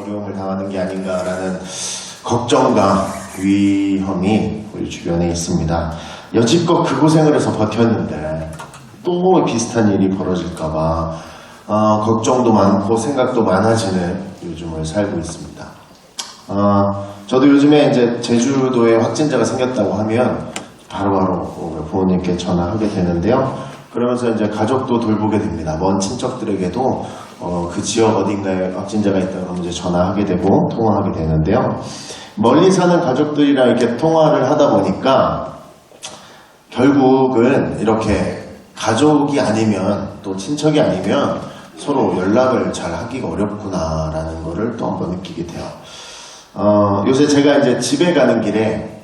어려움을 당하는 게 아닌가라는 걱정과 위험이 우리 주변에 있습니다. 여지껏 그 고생을 해서 버텼는데 또 비슷한 일이 벌어질까봐 걱정도 많고 생각도 많아지는 요즘을 살고 있습니다. 저도 요즘에 이제 제주도에 확진자가 생겼다고 하면 바로바로 부모님께 전화하게 되는데요. 그러면서 이제 가족도 돌보게 됩니다. 먼 친척들에게도 그 지역 어딘가에 확진자가 있다 그러면 이제 전화하게 되고 통화하게 되는데요. 멀리 사는 가족들이랑 이렇게 통화를 하다 보니까 결국은 이렇게 가족이 아니면 또 친척이 아니면 서로 연락을 잘 하기가 어렵구나라는 거를 또 한번 느끼게 돼요. 요새 제가 이제 집에 가는 길에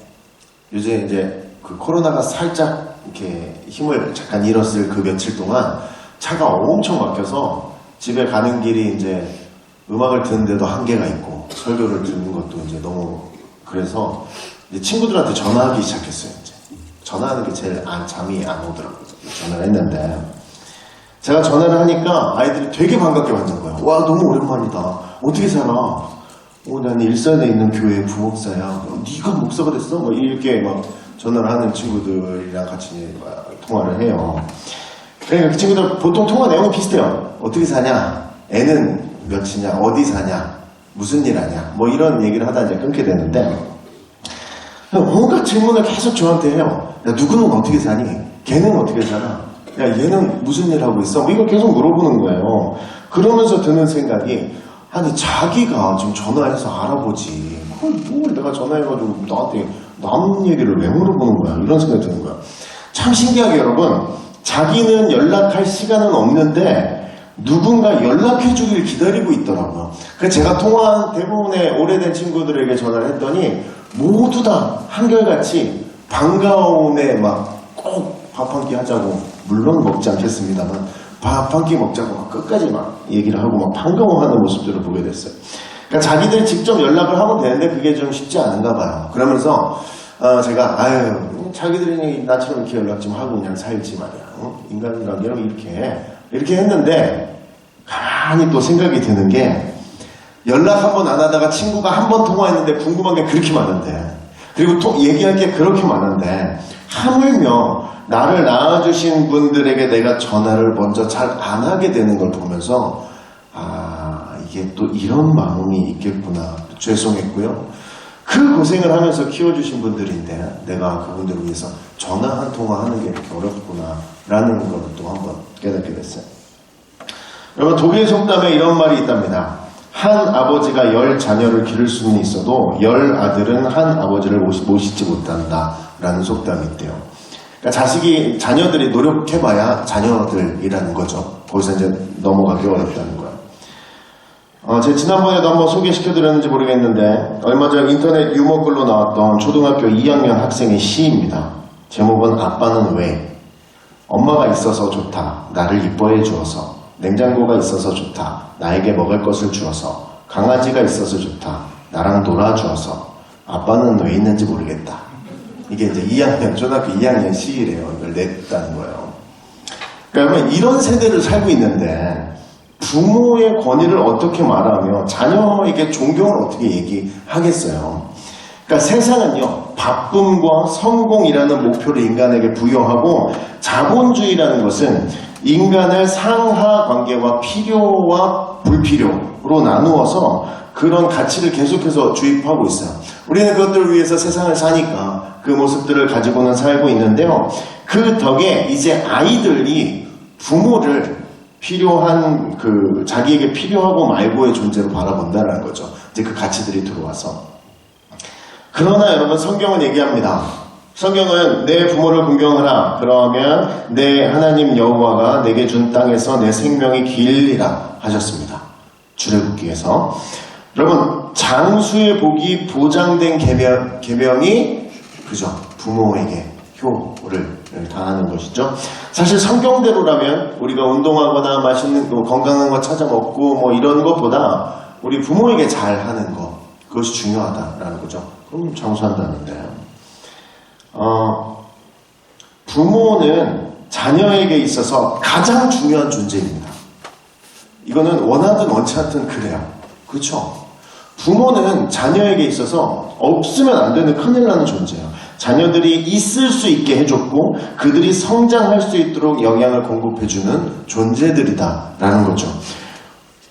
요새 이제 그 코로나가 살짝 이렇게 힘을 잠깐 잃었을 그 며칠 동안 차가 엄청 막혀서 집에 가는 길이 이제 음악을 듣는데도 한계가 있고 설교를 듣는 것도 이제 너무 그래서 이제 친구들한테 전화하기 시작했어요. 이제 전화하는 게 제일 잠이 안 오더라고요. 전화를 했는데 제가 전화를 하니까 아이들이 되게 반갑게 받는 거예요. 와 너무 오랜만이다. 어떻게 살아? 난 일산에 있는 교회 부목사야. 네가 목사가 됐어? 뭐 이렇게 막 전화를 하는 친구들이랑 같이 통화를 해요. 그러니까 그 친구들 보통 통화 내용이 비슷해요. 어떻게 사냐? 애는 몇이냐? 어디 사냐? 무슨 일 하냐? 뭐 이런 얘기를 하다 이제 끊게 되는데 온갖 질문을 계속 저한테 해요. 야 누구는 어떻게 사니? 걔는 어떻게 살아? 야 얘는 무슨 일 하고 있어? 뭐 이걸 계속 물어보는 거예요. 그러면서 드는 생각이 아니 자기가 좀 전화해서 알아보지 그걸 뭘 내가 전화해가지고 나한테 남 얘기를 왜 물어보는 거야 이런 생각이 드는 거야. 참 신기하게 여러분 자기는 연락할 시간은 없는데 누군가 연락해주길 기다리고 있더라고요. 그래서 제가 통화한 대부분의 오래된 친구들에게 전화를 했더니 모두 다 한결같이 반가움에 막 꼭 밥 한 끼 하자고 물론 먹지 않겠습니다만 밥 한 끼 먹자고 막 끝까지 막 얘기를 하고 막 반가워하는 모습들을 보게 됐어요. 그러니까 자기들이 직접 연락을 하면 되는데 그게 좀 쉽지 않은가 봐요. 그러면서 제가 자기들이 나처럼 이렇게 연락 좀 하고 그냥 살지 말이야. 인간관계로 이렇게 했는데 가만히 또 생각이 드는 게 연락 한 번 안 하다가 친구가 한 번 통화했는데 궁금한 게 그렇게 많은데 그리고 또 얘기할 게 그렇게 많은데 하물며 나를 낳아주신 분들에게 내가 전화를 먼저 잘 안 하게 되는 걸 보면서 이게 또 이런 마음이 있겠구나 죄송했고요. 그 고생을 하면서 키워주신 분들인데 내가 그분들을 위해서 전화 한 통화 하는 게 이렇게 어렵구나 라는 걸 또 한번 깨닫게 됐어요. 여러분 독일 속담에 이런 말이 있답니다. 한 아버지가 10자녀를 기를 수는 있어도 10아들은 한 아버지를 모시지 못한다 라는 속담이 있대요. 그러니까 자녀들이 노력해봐야 자녀들이라는 거죠. 거기서 이제 넘어가기 어렵다는 거예요. 제가 지난번에도 한번 소개시켜드렸는지 모르겠는데 얼마 전 인터넷 유머글로 나왔던 초등학교 2학년 학생의 시입니다. 제목은 아빠는 왜? 엄마가 있어서 좋다. 나를 이뻐해 주어서. 냉장고가 있어서 좋다. 나에게 먹을 것을 주어서. 강아지가 있어서 좋다. 나랑 놀아주어서. 아빠는 왜 있는지 모르겠다. 이게 이제 초등학교 2학년 시이래요. 이걸 냈다는 거예요. 그러면 이런 세대를 살고 있는데 부모의 권위를 어떻게 말하며 자녀에게 존경을 어떻게 얘기하겠어요. 그러니까 세상은요 바쁨과 성공이라는 목표를 인간에게 부여하고 자본주의라는 것은 인간을 상하 관계와 필요와 불필요로 나누어서 그런 가치를 계속해서 주입하고 있어요. 우리는 그것들을 위해서 세상을 사니까 그 모습들을 가지고는 살고 있는데요. 그 덕에 이제 아이들이 부모를 필요한 자기에게 필요하고 말고의 존재로 바라본다는 거죠. 이제 그 가치들이 들어와서. 그러나 여러분 성경은 얘기합니다. 성경은 내 부모를 공경하라. 그러면 내 하나님 여호와가 내게 준 땅에서 내 생명이 길리라 하셨습니다. 출애굽기에서. 여러분 장수의 복이 보장된 계명이 그죠? 부모에게 효를 다하는 것이죠. 사실 성경대로라면 우리가 운동하거나 맛있는 건강한 거 찾아 먹고 뭐 이런 것보다 우리 부모에게 잘하는 것 그것이 중요하다라는 거죠. 그럼 장수한다는데 부모는 자녀에게 있어서 가장 중요한 존재입니다. 이거는 원하든 원치 않든 그래요. 그렇죠? 부모는 자녀에게 있어서 없으면 안 되는 큰일 나는 존재예요. 자녀들이 있을 수 있게 해줬고 그들이 성장할 수 있도록 영향을 공급해주는 존재들이다라는 거죠.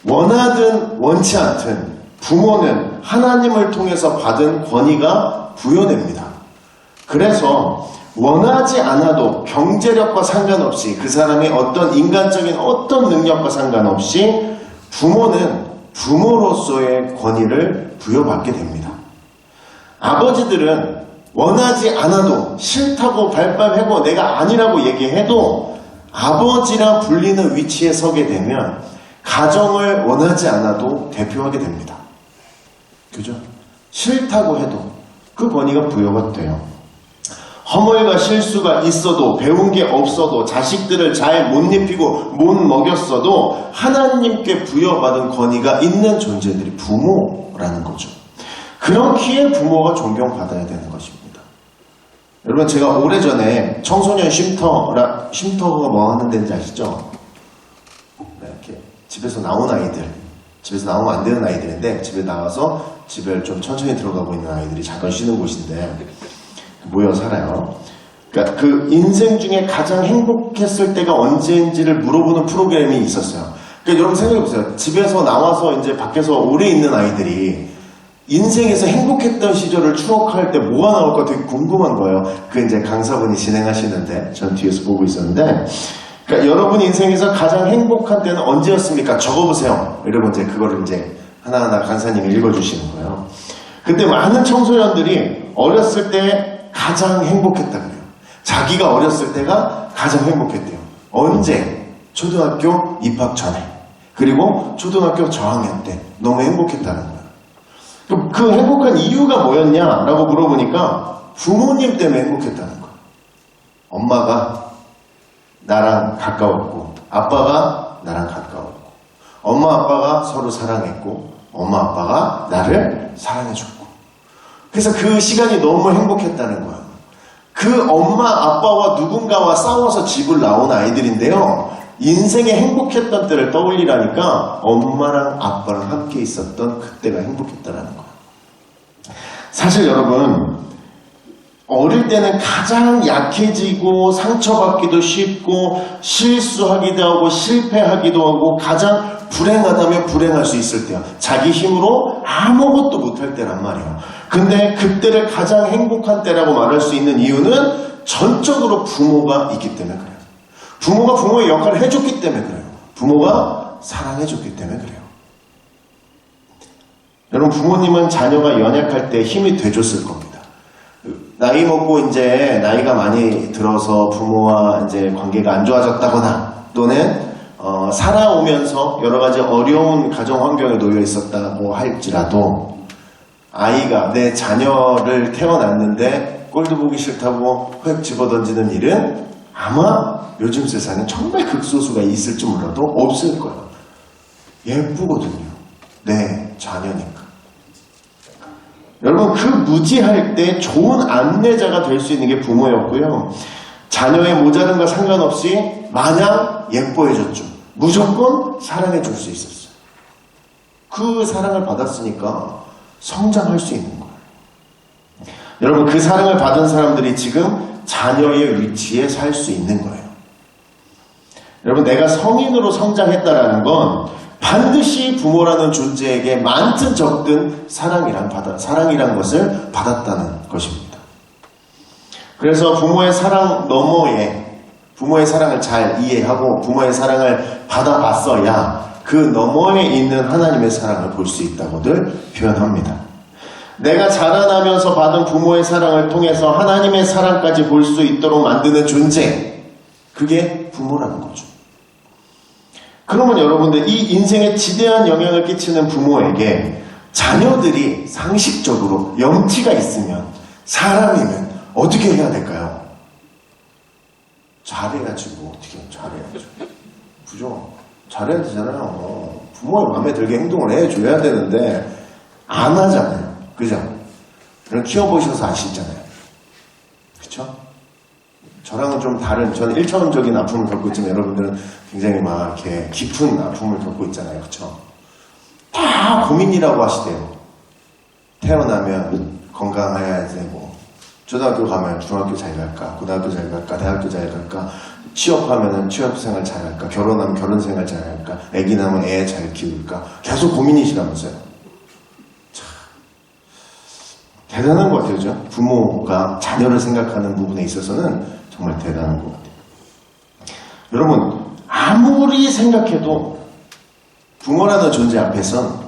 원하든 원치 않든 부모는 하나님을 통해서 받은 권위가 부여됩니다. 그래서 원하지 않아도 경제력과 상관없이 그 사람의 어떤 인간적인 어떤 능력과 상관없이 부모는 부모로서의 권위를 부여받게 됩니다. 아버지들은 원하지 않아도 싫다고 발뺌하고 내가 아니라고 얘기해도 아버지라 불리는 위치에 서게 되면 가정을 원하지 않아도 대표하게 됩니다. 그죠? 싫다고 해도 그 권위가 부여가 돼요. 허물과 실수가 있어도 배운 게 없어도 자식들을 잘 못 입히고 못 먹였어도 하나님께 부여받은 권위가 있는 존재들이 부모라는 거죠. 그렇기에 부모가 존경받아야 되는 것입니다. 여러분 제가 오래전에 청소년 쉼터가 뭐 하는 데인지 아시죠? 이렇게 집에서 나온 아이들, 집에서 나오면 안 되는 아이들인데 집에 나와서 집에 좀 천천히 들어가고 있는 아이들이 잠깐 쉬는 곳인데 모여 살아요. 그러니까 그 인생 중에 가장 행복했을 때가 언제인지를 물어보는 프로그램이 있었어요. 그러니까 여러분 생각해보세요. 집에서 나와서 이제 밖에서 오래 있는 아이들이 인생에서 행복했던 시절을 추억할 때 뭐가 나올까 되게 궁금한 거예요. 그 이제 강사분이 진행하시는데 전 뒤에서 보고 있었는데, 그러니까 여러분 인생에서 가장 행복한 때는 언제였습니까? 적어보세요. 여러분 이제 그거를 이제 하나하나 강사님이 읽어주시는 거예요. 그때 많은 청소년들이 어렸을 때 가장 행복했다 그래요. 자기가 어렸을 때가 가장 행복했대요. 언제? 초등학교 입학 전에. 그리고 초등학교 저학년 때 너무 행복했다는 거예요. 그럼 그 행복한 이유가 뭐였냐라고 물어보니까 부모님 때문에 행복했다는 거예요. 엄마가 나랑 가까웠고 아빠가 나랑 가까웠고 엄마 아빠가 서로 사랑했고 엄마 아빠가 나를 사랑해줬고 그래서 그 시간이 너무 행복했다는 거예요. 그 엄마 아빠와 누군가와 싸워서 집을 나온 아이들인데요. 인생에 행복했던 때를 떠올리라니까 엄마랑 아빠랑 함께 있었던 그때가 행복했다라는 거예요. 사실 여러분 어릴 때는 가장 약해지고 상처받기도 쉽고 실수하기도 하고 실패하기도 하고 가장 불행하다면 불행할 수 있을 때요. 자기 힘으로 아무것도 못할 때란 말이에요. 근데 그때를 가장 행복한 때라고 말할 수 있는 이유는 전적으로 부모가 있기 때문에 그래요. 부모가 부모의 역할을 해줬기 때문에 그래요. 부모가 사랑해줬기 때문에 그래요. 여러분 부모님은 자녀가 연약할 때 힘이 돼줬을 겁니다. 나이 먹고 이제 나이가 많이 들어서 부모와 이제 관계가 안 좋아졌다거나 또는 살아오면서 여러 가지 어려운 가정 환경에 놓여 있었다고 할지라도 아이가 내 자녀를 태어났는데 꼴도 보기 싫다고 휙 집어던지는 일은 아마 요즘 세상에 정말 극소수가 있을지 몰라도 없을 거예요. 예쁘거든요. 내 자녀니까. 여러분 그 무지할 때 좋은 안내자가 될 수 있는 게 부모였고요. 자녀의 모자른과 상관없이 마냥 예뻐해줬죠. 무조건 사랑해줄 수 있었어요. 그 사랑을 받았으니까 성장할 수 있는 거예요. 여러분 그 사랑을 받은 사람들이 지금 자녀의 위치에 살 수 있는 거예요. 여러분 내가 성인으로 성장했다라는 건 반드시 부모라는 존재에게 많든 적든 사랑이란 것을 받았다는 것입니다. 그래서 부모의 사랑 너머에 부모의 사랑을 잘 이해하고 부모의 사랑을 받아봤어야 그 너머에 있는 하나님의 사랑을 볼 수 있다고들 표현합니다. 내가 자라나면서 받은 부모의 사랑을 통해서 하나님의 사랑까지 볼 수 있도록 만드는 존재, 그게 부모라는 거죠. 그러면 여러분들 이 인생에 지대한 영향을 끼치는 부모에게 자녀들이 상식적으로 염치가 있으면 사람이면 어떻게 해야 될까요? 잘해야지 뭐 어떻게 잘해야죠. 그죠? 잘해야 되잖아요. 부모의 마음에 들게 행동을 해줘야 되는데 안 하잖아요. 그죠? 그럼 키워보셔서 아시잖아요. 그쵸? 저랑은 좀 다른, 저는 1차원적인 아픔을 겪고 있지만 여러분들은 굉장히 막 이렇게 깊은 아픔을 겪고 있잖아요. 그쵸? 다 고민이라고 하시대요. 태어나면 건강해야 되고, 초등학교 가면 중학교 잘 갈까, 고등학교 잘 갈까, 대학교 잘 갈까, 취업하면은 취업 생활 잘 할까, 결혼하면 결혼 생활 잘 할까, 애기 낳으면 애 잘 키울까, 계속 고민이시라면서요. 참, 대단한 것 같아요, 그죠? 부모가 자녀를 생각하는 부분에 있어서는 정말 대단한 것 같아요. 여러분, 아무리 생각해도 부모라는 존재 앞에선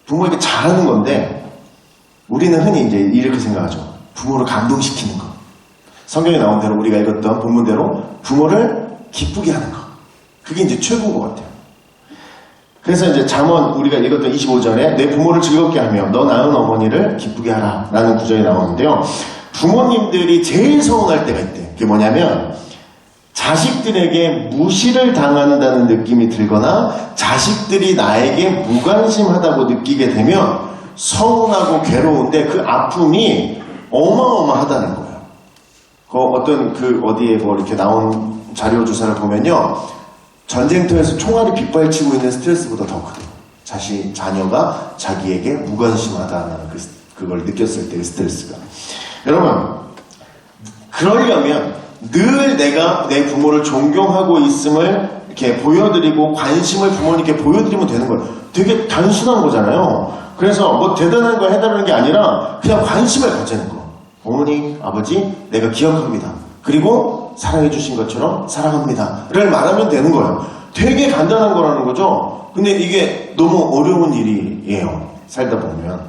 부모에게 잘하는 건데, 우리는 흔히 이제 이렇게 생각하죠. 부모를 감동시키는 거. 성경에 나온 대로 우리가 읽었던 본문대로 부모를 기쁘게 하는 거. 그게 이제 최고인 것 같아요. 그래서 이제 잠언 우리가 읽었던 25절에 내 부모를 즐겁게 하며 너 낳은 어머니를 기쁘게 하라 라는 구절이 나오는데요. 부모님들이 제일 서운할 때가 있대요. 그게 뭐냐면 자식들에게 무시를 당한다는 느낌이 들거나 자식들이 나에게 무관심하다고 느끼게 되면 서운하고 괴로운데 그 아픔이 어마어마하다는 거예요. 어디에 이렇게 나온 자료 조사를 보면요. 전쟁터에서 총알이 빗발치고 있는 스트레스보다 더 크대요. 자녀가 자기에게 무관심하다는 그걸 느꼈을 때의 스트레스가. 여러분, 그러려면 늘 내가 내 부모를 존경하고 있음을 이렇게 보여드리고 관심을 부모님께 보여드리면 되는 거예요. 되게 단순한 거잖아요. 그래서 뭐 대단한 거 해달라는 게 아니라 그냥 관심을 가지는 거. 어머니, 아버지, 내가 기억합니다. 그리고 사랑해주신 것처럼 사랑합니다를 말하면 되는 거예요. 되게 간단한 거라는 거죠. 근데 이게 너무 어려운 일이에요. 살다 보면.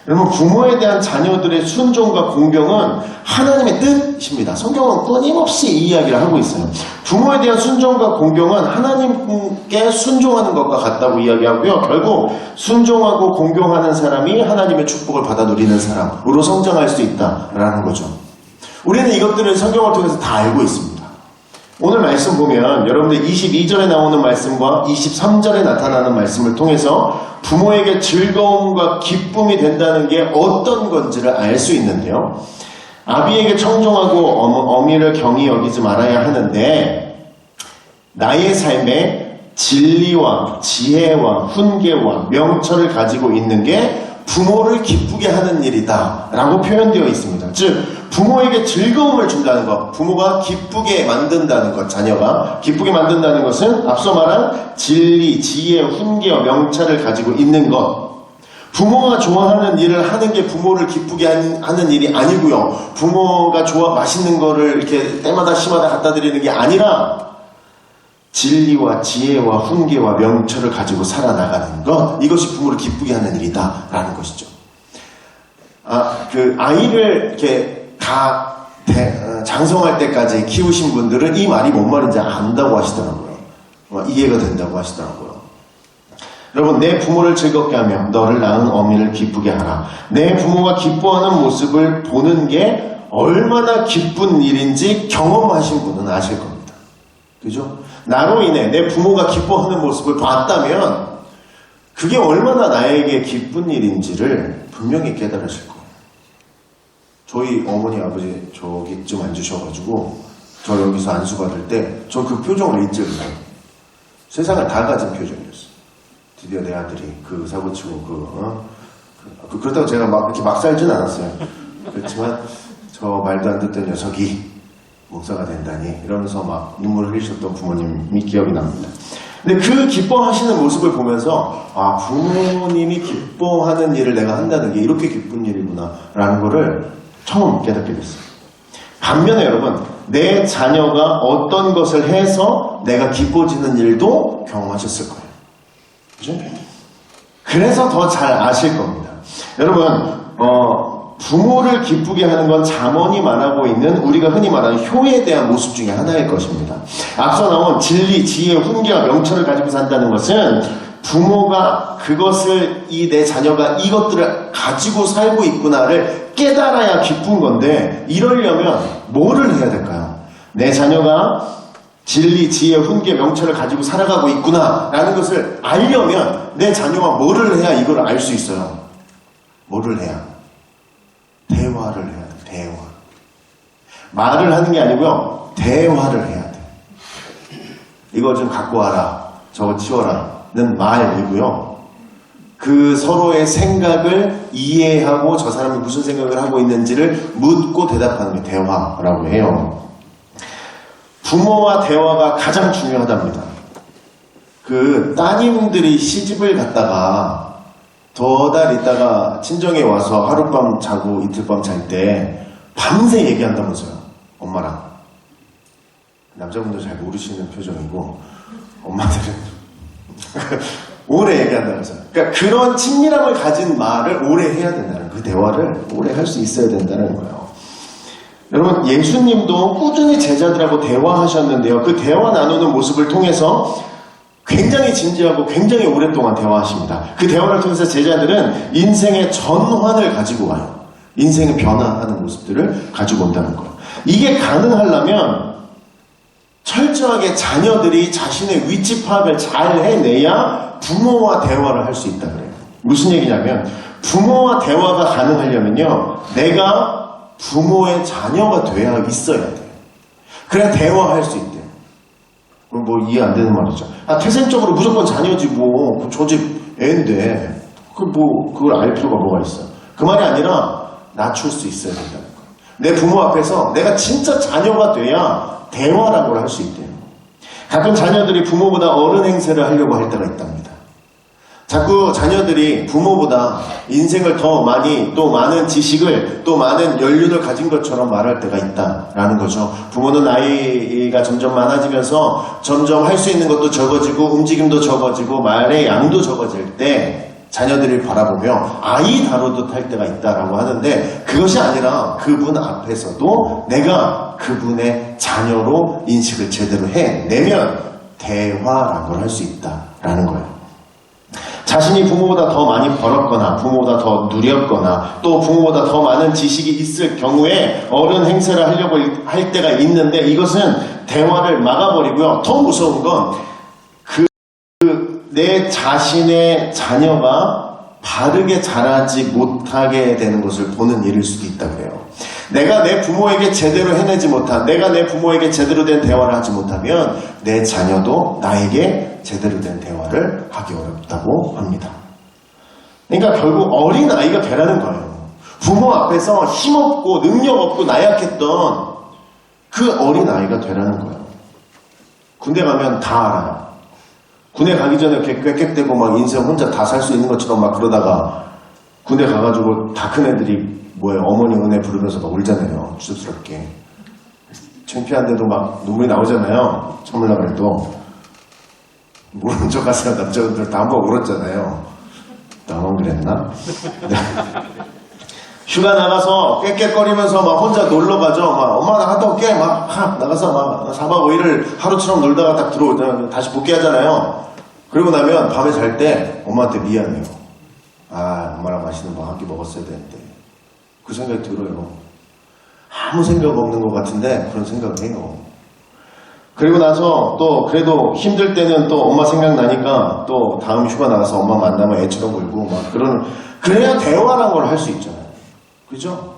여러분, 부모에 대한 자녀들의 순종과 공경은 하나님의 뜻입니다. 성경은 끊임없이 이 이야기를 하고 있어요. 부모에 대한 순종과 공경은 하나님께 순종하는 것과 같다고 이야기하고요. 결국 순종하고 공경하는 사람이 하나님의 축복을 받아 누리는 사람으로 성장할 수 있다라는 거죠. 우리는 이것들을 성경을 통해서 다 알고 있습니다. 오늘 말씀 보면 여러분들 22절에 나오는 말씀과 23절에 나타나는 말씀을 통해서 부모에게 즐거움과 기쁨이 된다는 게 어떤 건지를 알 수 있는데요. 아비에게 청종하고 어미를 경히 여기지 말아야 하는데 나의 삶에 진리와 지혜와 훈계와 명철을 가지고 있는 게 부모를 기쁘게 하는 일이다 라고 표현되어 있습니다. 즉 부모에게 즐거움을 준다는 것, 부모가 기쁘게 만든다는 것, 자녀가 기쁘게 만든다는 것은 앞서 말한 진리, 지혜, 훈계와 명찰을 가지고 있는 것. 부모가 좋아하는 일을 하는 게 부모를 기쁘게 하는 일이 아니고요. 부모가 맛있는 거를 이렇게 때마다 시마다 갖다 드리는 게 아니라 진리와 지혜와 훈계와 명철을 가지고 살아나가는 것, 이것이 부모를 기쁘게 하는 일이다라는 것이죠. 아이를 이렇게 다 장성할 때까지 키우신 분들은 이 말이 뭔 말인지 안다고 하시더라고요. 이해가 된다고 하시더라고요. 여러분, 내 부모를 즐겁게 하며 너를 낳은 어미를 기쁘게 하라. 내 부모가 기뻐하는 모습을 보는 게 얼마나 기쁜 일인지 경험하신 분은 아실 겁니다. 그죠? 나로 인해 내 부모가 기뻐하는 모습을 봤다면 그게 얼마나 나에게 기쁜 일인지를 분명히 깨달으실 거예요. 저희 어머니 아버지 저기쯤 앉으셔가지고 저 여기서 안수받을 때 저 그 표정을 잊지 못해요. 세상을 다 가진 표정이었어요. 드디어 내 아들이 그 사고치고 그렇다고 제가 이렇게 막 살진 않았어요. 그렇지만 저 말도 안 듣던 녀석이 목사가 된다니 이러면서 막 눈물을 흘리셨던 부모님이 기억이 납니다. 근데 그 기뻐하시는 모습을 보면서 부모님이 기뻐하는 일을 내가 한다는 게 이렇게 기쁜 일이구나 라는 거를 처음 깨닫게 됐어요. 반면에 여러분, 내 자녀가 어떤 것을 해서 내가 기뻐지는 일도 경험하셨을 거예요. 그죠? 그래서 더 잘 아실 겁니다. 여러분, 부모를 기쁘게 하는 건 잠언이 말하고 있는 우리가 흔히 말하는 효에 대한 모습 중에 하나일 것입니다. 앞서 나온 진리, 지혜, 훈계와 명철을 가지고 산다는 것은 부모가 그것을 내 자녀가 이것들을 가지고 살고 있구나를 깨달아야 기쁜 건데 이러려면 뭐를 해야 될까요? 내 자녀가 진리, 지혜, 훈계, 명철을 가지고 살아가고 있구나라는 것을 알려면 내 자녀가 뭐를 해야 이걸 알 수 있어요? 뭐를 해야? 대화를 해야 돼. 대화. 말을 하는 게 아니고요. 대화를 해야 돼. 이거 좀 갖고 와라. 저거 치워라. 는 말이고요. 그 서로의 생각을 이해하고 저 사람이 무슨 생각을 하고 있는지를 묻고 대답하는 게 대화라고 해요. 부모와 대화가 가장 중요하답니다. 그 따님들이 시집을 갔다가 더 달 있다가 친정에 와서 하룻밤 자고 이틀밤 잘 때 밤새 얘기한다면서요. 엄마랑. 남자분들 잘 모르시는 표정이고 엄마들은 오래 얘기한다면서요. 그러니까 그런 친밀함을 가진 말을 오래 해야 된다는, 그 대화를 오래 할 수 있어야 된다는 거예요. 여러분, 예수님도 꾸준히 제자들하고 대화하셨는데요. 그 대화 나누는 모습을 통해서 굉장히 진지하고 굉장히 오랫동안 대화하십니다. 그 대화를 통해서 제자들은 인생의 전환을 가지고 와요. 인생의 변화하는 모습들을 가지고 온다는 거예요. 이게 가능하려면 철저하게 자녀들이 자신의 위치 파악을 잘 해내야 부모와 대화를 할 수 있다 그래요. 무슨 얘기냐면 부모와 대화가 가능하려면요, 내가 부모의 자녀가 돼야 있어야 돼요. 그래야 대화할 수 있대요. 그럼 뭐 이해 안 되는 말이죠. 태생적으로 무조건 자녀지 뭐 저 집 애인데 그걸 알 필요가 뭐가 있어요. 그 말이 아니라 낮출 수 있어야 된다는 거예요. 내 부모 앞에서 내가 진짜 자녀가 돼야 대화라는 걸 할 수 있대요. 가끔 자녀들이 부모보다 어른 행세를 하려고 할 때가 있답니다. 자꾸 자녀들이 부모보다 인생을 더 많이, 또 많은 지식을, 또 많은 연륜을 가진 것처럼 말할 때가 있다라는 거죠. 부모는 나이가 점점 많아지면서 점점 할 수 있는 것도 적어지고 움직임도 적어지고 말의 양도 적어질 때 자녀들을 바라보며 아이 다루듯 할 때가 있다라고 하는데, 그것이 아니라 그분 앞에서도 내가 그분의 자녀로 인식을 제대로 해내면 대화라는 걸 할 수 있다라는 거예요. 자신이 부모보다 더 많이 벌었거나 부모보다 더 누렸거나 또 부모보다 더 많은 지식이 있을 경우에 어른 행세를 하려고 할 때가 있는데, 이것은 대화를 막아버리고요. 더 무서운 건 내 자신의 자녀가 바르게 자라지 못하게 되는 것을 보는 일일 수도 있다 그래요. 내가 내 부모에게 제대로 해내지 못한, 내가 내 부모에게 제대로 된 대화를 하지 못하면 내 자녀도 나에게 제대로 된 대화를 하기 어렵다고 합니다. 그러니까 결국 어린아이가 되라는 거예요. 부모 앞에서 힘없고 능력 없고 나약했던 그 어린아이가 되라는 거예요. 군대 가면 다 알아요. 군대 가기 전에 이렇게 꽥꽥대고 막 인생 혼자 다 살 수 있는 것처럼 막 그러다가 군대 가가지고 다 큰 애들이 뭐예요, 어머니 은혜 부르면서 막 울잖아요. 쑥스럽게. 창피한데도 막 눈물이 나오잖아요. 참으려고 해도. 모른 척 하세요. 남자분들 다 한번 울었잖아요. 나만 그랬나? 네. 휴가 나가서 꽥꽥거리면서 막 혼자 놀러 가죠. 막 엄마 나 갔다 올게. 막 나가서 막 4박 5일을 하루처럼 놀다가 딱 들어오잖아요. 다시 복귀하잖아요. 그러고 나면 밤에 잘 때 엄마한테 미안해요. 엄마랑 맛있는 거 한 끼 먹었어야 되는데. 그 생각이 들어요. 아무 생각 없는 것 같은데 그런 생각을 해요. 그리고 나서 또 그래도 힘들 때는 또 엄마 생각나니까 또 다음 휴가 나가서 엄마 만나면 애처럼 울고 막 그래야 대화란 걸 할 수 있잖아요. 그죠?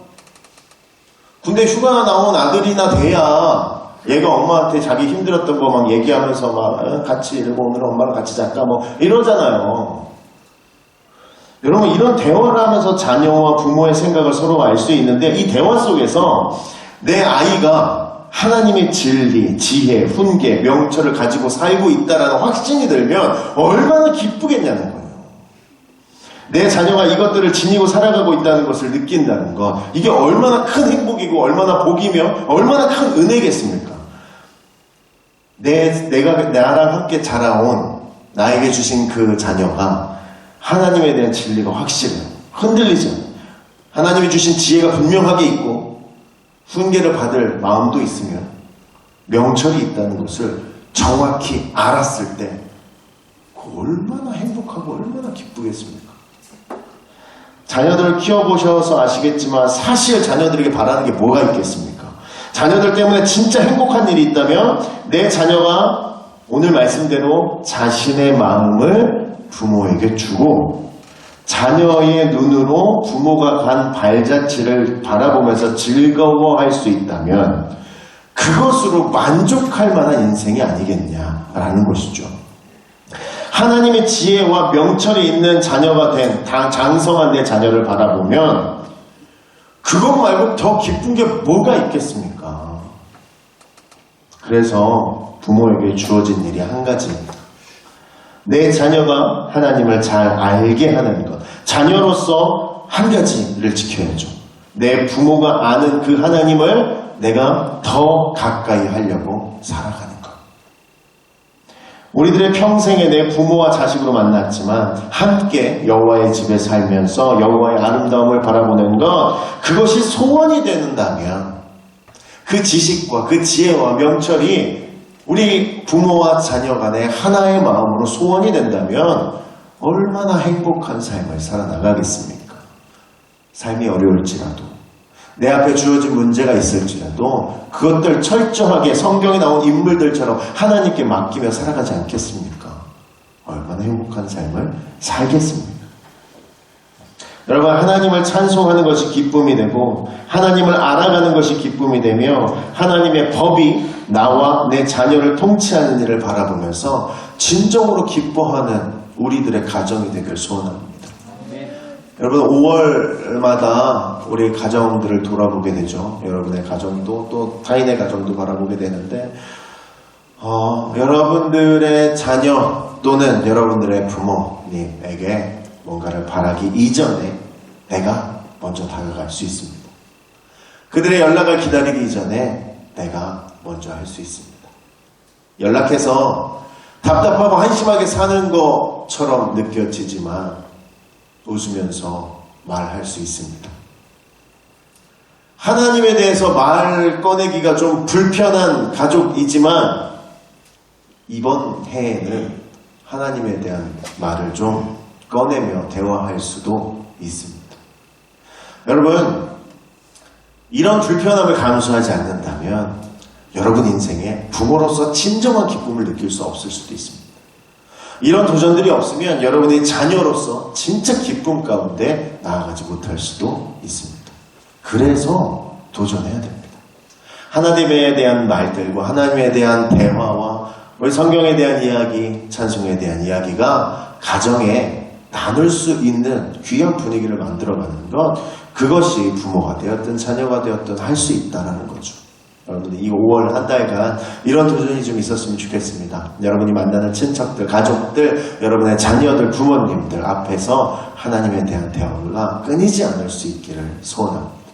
군대 휴가 나온 아들이나 돼야 얘가 엄마한테 자기 힘들었던 거 막 얘기하면서 막 같이 이러고 오늘 엄마랑 같이 잘까 뭐 이러잖아요. 여러분, 이런 대화를 하면서 자녀와 부모의 생각을 서로 알 수 있는데, 이 대화 속에서 내 아이가 하나님의 진리, 지혜, 훈계, 명철을 가지고 살고 있다는 확신이 들면 얼마나 기쁘겠냐는 거예요. 내 자녀가 이것들을 지니고 살아가고 있다는 것을 느낀다는 것, 이게 얼마나 큰 행복이고 얼마나 복이며 얼마나 큰 은혜겠습니까? 내가 나랑 함께 자라온 나에게 주신 그 자녀가 하나님에 대한 진리가 확실해요. 흔들리지 않아요. 하나님이 주신 지혜가 분명하게 있고 훈계를 받을 마음도 있으며 명철이 있다는 것을 정확히 알았을 때 얼마나 행복하고 얼마나 기쁘겠습니까? 자녀들을 키워보셔서 아시겠지만 사실 자녀들에게 바라는 게 뭐가 있겠습니까? 자녀들 때문에 진짜 행복한 일이 있다면 내 자녀가 오늘 말씀대로 자신의 마음을 부모에게 주고 자녀의 눈으로 부모가 간 발자취를 바라보면서 즐거워할 수 있다면 그것으로 만족할 만한 인생이 아니겠냐라는 것이죠. 하나님의 지혜와 명철이 있는 자녀가 된 장성한 내 자녀를 바라보면 그것 말고 더 기쁜 게 뭐가 있겠습니까? 그래서 부모에게 주어진 일이 한 가지입니다. 내 자녀가 하나님을 잘 알게 하는 것. 자녀로서 한 가지를 지켜야죠. 내 부모가 아는 그 하나님을 내가 더 가까이 하려고 살아가는 것. 우리들의 평생에 내 부모와 자식으로 만났지만 함께 여호와의 집에 살면서 여호와의 아름다움을 바라보는 것, 그것이 소원이 되는다면 그 지식과 그 지혜와 명철이 우리 부모와 자녀 간의 하나의 마음으로 소원이 된다면 얼마나 행복한 삶을 살아나가겠습니까? 삶이 어려울지라도 내 앞에 주어진 문제가 있을지라도 그것들 철저하게 성경에 나온 인물들처럼 하나님께 맡기며 살아가지 않겠습니까? 얼마나 행복한 삶을 살겠습니까? 여러분, 하나님을 찬송하는 것이 기쁨이 되고 하나님을 알아가는 것이 기쁨이 되며 하나님의 법이 나와 내 자녀를 통치하는 일을 바라보면서 진정으로 기뻐하는 우리들의 가정이 되길 소원합니다. 여러분, 5월마다 우리 가정들을 돌아보게 되죠. 여러분의 가정도 또 타인의 가정도 바라보게 되는데 여러분들의 자녀 또는 여러분들의 부모님에게 뭔가를 바라기 이전에 내가 먼저 다가갈 수 있습니다. 그들의 연락을 기다리기 이전에 내가 먼저 할 수 있습니다. 연락해서 답답하고 한심하게 사는 것처럼 느껴지지만 웃으면서 말할 수 있습니다. 하나님에 대해서 말 꺼내기가 좀 불편한 가족이지만 이번 해에는 하나님에 대한 말을 좀 꺼내며 대화할 수도 있습니다. 여러분, 이런 불편함을 감수하지 않는다면 여러분 인생에 부모로서 진정한 기쁨을 느낄 수 없을 수도 있습니다. 이런 도전들이 없으면 여러분의 자녀로서 진짜 기쁨 가운데 나아가지 못할 수도 있습니다. 그래서 도전해야 됩니다. 하나님에 대한 말들과 하나님에 대한 대화와 우리 성경에 대한 이야기, 찬송에 대한 이야기가 가정에 나눌 수 있는 귀한 분위기를 만들어가는 것, 그것이 부모가 되었든 자녀가 되었든 할 수 있다는 거죠. 여러분들 이 5월 한 달간 이런 도전이 좀 있었으면 좋겠습니다. 여러분이 만나는 친척들, 가족들, 여러분의 자녀들, 부모님들 앞에서 하나님에 대한 대화가 끊이지 않을 수 있기를 소원합니다.